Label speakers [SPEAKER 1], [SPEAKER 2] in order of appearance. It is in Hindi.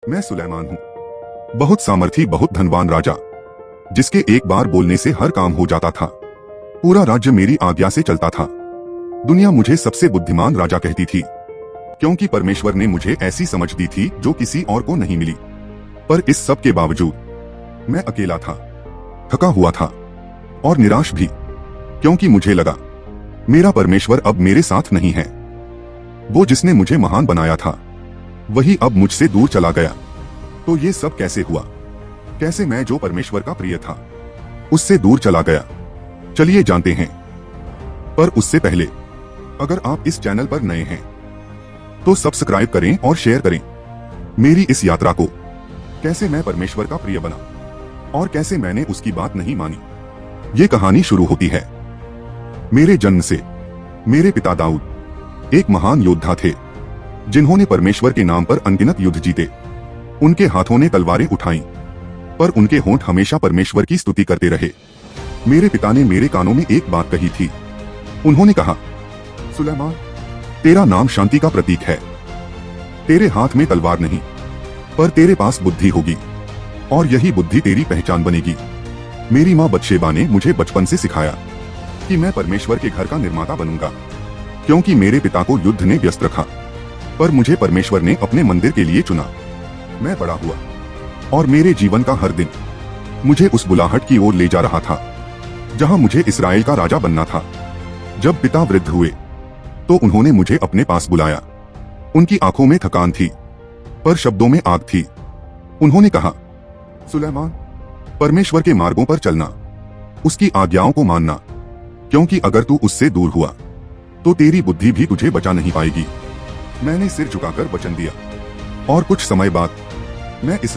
[SPEAKER 1] मैं सुलेमान हूँ, बहुत सामर्थी, बहुत धनवान राजा, जिसके एक बार बोलने से हर काम हो जाता था। पूरा राज्य मेरी आज्ञा से चलता था। दुनिया मुझे सबसे बुद्धिमान राजा कहती थी, क्योंकि परमेश्वर ने मुझे ऐसी समझ दी थी जो किसी और को नहीं मिली। पर इस सब के बावजूद मैं अकेला था, थका हुआ था और निराश भी, क्योंकि मुझे लगा मेरा परमेश्वर अब मेरे साथ नहीं है। वो जिसने मुझे महान बनाया था वही अब मुझसे दूर चला गया। तो ये सब कैसे हुआ? कैसे मैं जो परमेश्वर का प्रिय था उससे दूर चला गया? चलिए जानते हैं। पर उससे पहले अगर आप इस चैनल पर नए हैं तो सब्सक्राइब करें और शेयर करें मेरी इस यात्रा को, कैसे मैं परमेश्वर का प्रिय बना और कैसे मैंने उसकी बात नहीं मानी। ये कहानी शुरू होती है मेरे जन्म से। मेरे पिता दाऊद एक महान योद्धा थे, जिन्होंने परमेश्वर के नाम पर अनगिनत युद्ध जीते। उनके हाथों ने तलवारें उठाई, पर उनके होंठ हमेशा परमेश्वर की स्तुति करते रहे। मेरे पिता ने मेरे कानों में एक बात कही थी। उन्होंने कहा, सुलेमान, तेरा नाम शांति का प्रतीक है। तेरे हाथ में तलवार नहीं, पर तेरे पास बुद्धि होगी, और यही बुद्धि तेरी पहचान बनेगी। मेरी माँ बतशेबा ने मुझे बचपन से सिखाया कि मैं परमेश्वर के घर का निर्माता बनूंगा, क्योंकि मेरे पिता को युद्ध ने व्यस्त रखा, पर मुझे परमेश्वर ने अपने मंदिर के लिए चुना। मैं बड़ा हुआ और मेरे जीवन का हर दिन मुझे उस बुलाहट की ओर ले जा रहा था जहां मुझे इस्राएल का राजा बनना था। जब पिता वृद्ध हुए तो उन्होंने मुझे अपने पास बुलाया। उनकी आंखों में थकान थी, पर शब्दों में आग थी। उन्होंने कहा, सुलेमान, परमेश्वर के मार्गों पर चलना, उसकी आज्ञाओं को मानना, क्योंकि अगर तू उससे दूर हुआ तो तेरी बुद्धि भी तुझे बचा नहीं पाएगी। मैंने सिर झुकाकर वचन दिया, और कुछ समय बाद मैं इस्राएल